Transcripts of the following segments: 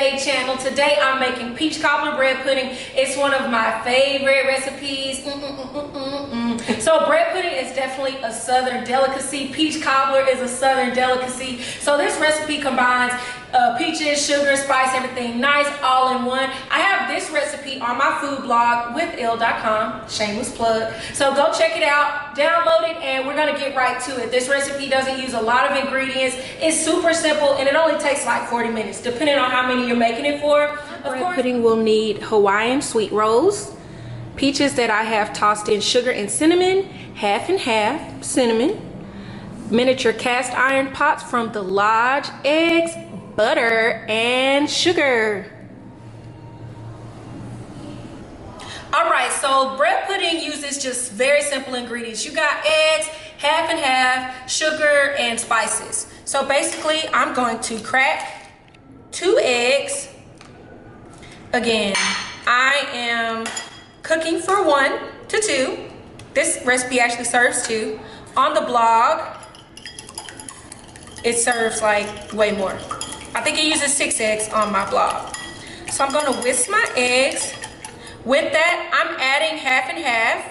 Hey channel, today I'm making peach cobbler bread pudding. It's one of my favorite recipes. So bread pudding is definitely a southern delicacy. Peach cobbler is a southern delicacy. So this recipe combines peaches, sugar, spice, everything nice all in one. I have this recipe on my food blog with ill.com, shameless plug. So go check it out, download it, and we're gonna get right to it. This recipe doesn't use a lot of ingredients. It's super simple and it only takes like 40 minutes, depending on how many you're making it for. Bread pudding will need Hawaiian sweet rolls, peaches that I have tossed in sugar and cinnamon, half and half cinnamon, miniature cast iron pots from the Lodge, eggs, butter, and sugar. All right, so bread pudding uses just very simple ingredients. You got eggs, half and half, sugar, and spices. So basically, I'm going to crack 2 eggs. Again, I am cooking for 1 to 2. This recipe actually serves 2. On the blog, it serves like way more. I think it uses 6 eggs on my blog. So I'm gonna whisk my eggs. With that, I'm adding half and half.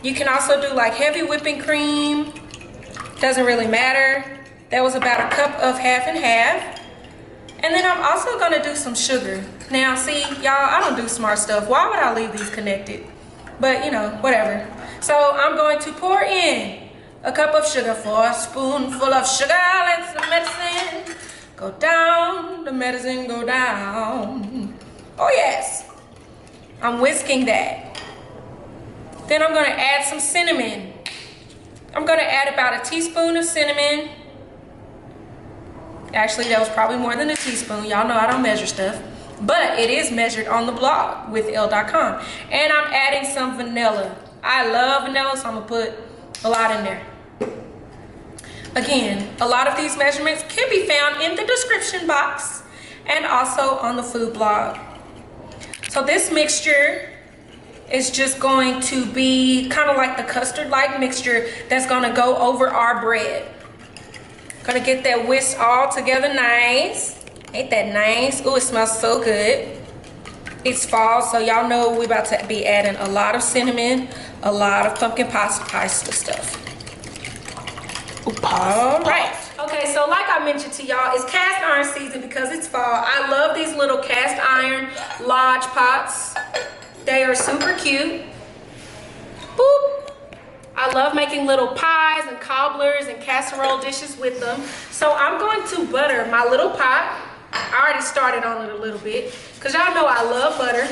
You can also do like heavy whipping cream. Doesn't really matter. That was about a cup of half and half. And then I'm also gonna do some sugar. Now see, y'all, I don't do smart stuff. Why would I leave these connected? But you know, whatever. So I'm going to pour in a cup of sugar, for a spoonful of sugar. Let the medicine go down, the medicine go down. Oh yes, I'm whisking that. Then I'm gonna add some cinnamon. I'm gonna add about a teaspoon of cinnamon. Actually, that was probably more than a teaspoon. Y'all know I don't measure stuff, but it is measured on the blog with ill.com. And I'm adding some vanilla. I love vanilla, so I'm gonna put a lot in there. Again, a lot of these measurements can be found in the description box and also on the food blog. So this mixture is just going to be kind of like the custard-like mixture that's gonna go over our bread. Gonna get that whisk all together nice. Ain't that nice? Oh, it smells so good. It's fall, so y'all know we're about to be adding a lot of cinnamon, a lot of pumpkin pie stuff. All right. Okay, so like I mentioned to y'all, it's cast iron season because it's fall. I love these little cast iron Lodge pots. They are super cute. Boop. I love making little pies and cobblers and casserole dishes with them. So I'm going to butter my little pot. I already started on it a little bit because y'all know I love butter.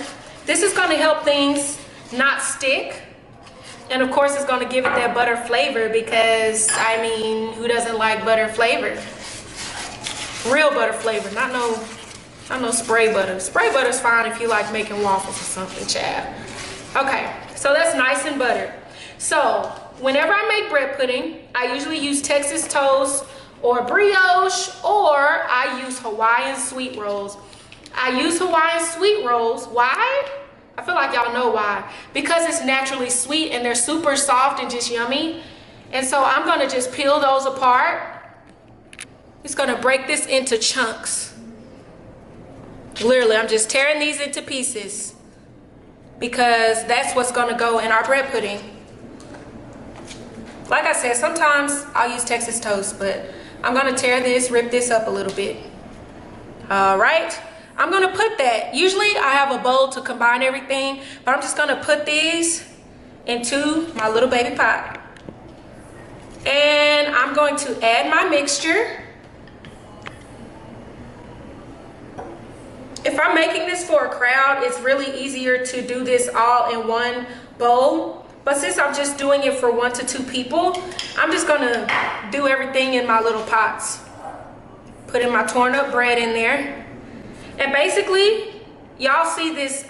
This is going to help things not stick. And of course, it's going to give it that butter flavor because, I mean, who doesn't like butter flavor? Real butter flavor, not no spray butter. Spray butter's fine if you like making waffles or something, child. Okay, so that's nice and buttered. So, whenever I make bread pudding, I usually use Texas toast or brioche, or I use Hawaiian sweet rolls. I use Hawaiian sweet rolls. Why? I feel like y'all know why. Because it's naturally sweet and they're super soft and just yummy. And so I'm gonna just peel those apart. Just gonna break this into chunks. Literally, I'm just tearing these into pieces because that's what's gonna go in our bread pudding. Like I said, sometimes I'll use Texas toast, but I'm gonna tear this, rip this up a little bit. All right. I'm gonna put that, usually I have a bowl to combine everything, but I'm just gonna put these into my little baby pot. And I'm going to add my mixture. If I'm making this for a crowd, it's really easier to do this all in one bowl. But since I'm just doing it for 1 to 2 people, I'm just gonna do everything in my little pots. Putting my torn up bread in there. And basically, y'all see this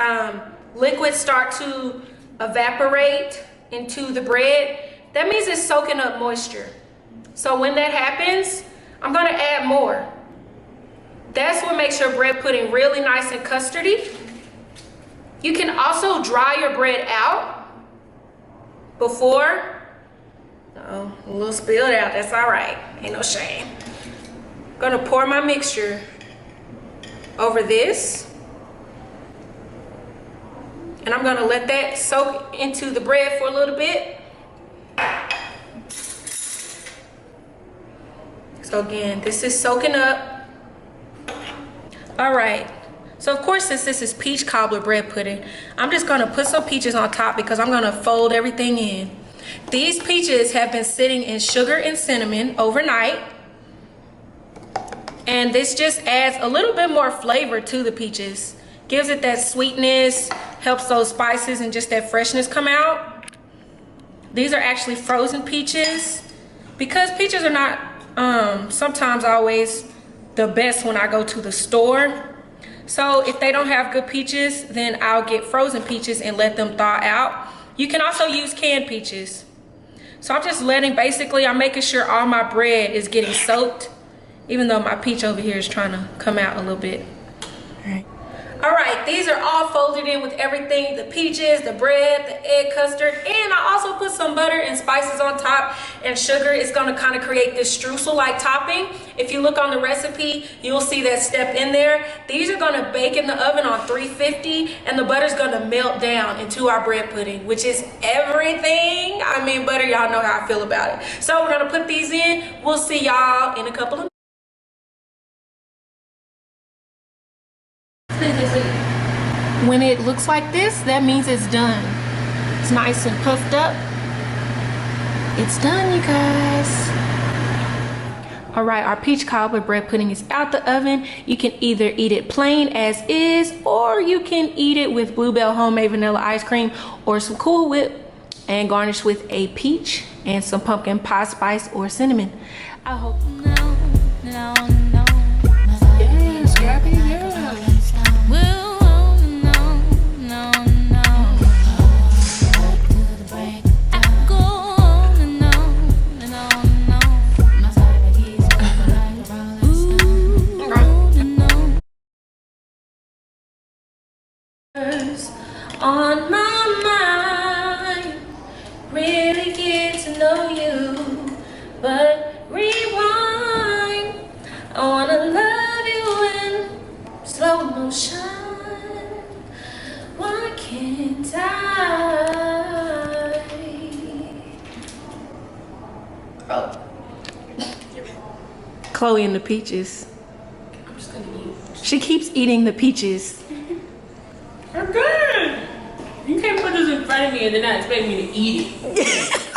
liquid start to evaporate into the bread. That means it's soaking up moisture. So when that happens, I'm gonna add more. That's what makes your bread pudding really nice and custardy. You can also dry your bread out before. Uh-oh, a little spilled out, that's all right. Ain't no shame. I'm gonna pour my mixture over this. And I'm gonna let that soak into the bread for a little bit. So again, this is soaking up. All right, so of course, since this is peach cobbler bread pudding, I'm just gonna put some peaches on top because I'm gonna fold everything in. These peaches have been sitting in sugar and cinnamon overnight. And this just adds a little bit more flavor to the peaches. Gives it that sweetness, helps those spices and just that freshness come out. These are actually frozen peaches because peaches are not sometimes always the best when I go to the store. So if they don't have good peaches, then I'll get frozen peaches and let them thaw out. You can also use canned peaches. So I'm just basically I'm making sure all my bread is getting soaked, even though my peach over here is trying to come out a little bit. All right, these are all folded in with everything, the peaches, the bread, the egg custard, and I also put some butter and spices on top and sugar. It's gonna kind of create this streusel-like topping. If you look on the recipe, you'll see that step in there. These are gonna bake in the oven on 350 and the butter's gonna melt down into our bread pudding, which is everything. I mean, butter, y'all know how I feel about it. So we're gonna put these in. We'll see y'all in a couple of minutes. When it looks like this, that means it's done. It's nice and puffed up. It's done, you guys. All right, our peach cobbler bread pudding is out the oven. You can either eat it plain as is, or you can eat it with Bluebell homemade vanilla ice cream or some Cool Whip and garnish with a peach and some pumpkin pie spice or cinnamon. I hope. No. Yes, Gabby, yes. On my mind, really get to know you, but rewind. I wanna love you in slow motion. Why can't I? Oh, Chloe and the peaches. I'm just gonna eat. She keeps eating the peaches. They're good. You can't put this in front of me and then not expect me to eat it.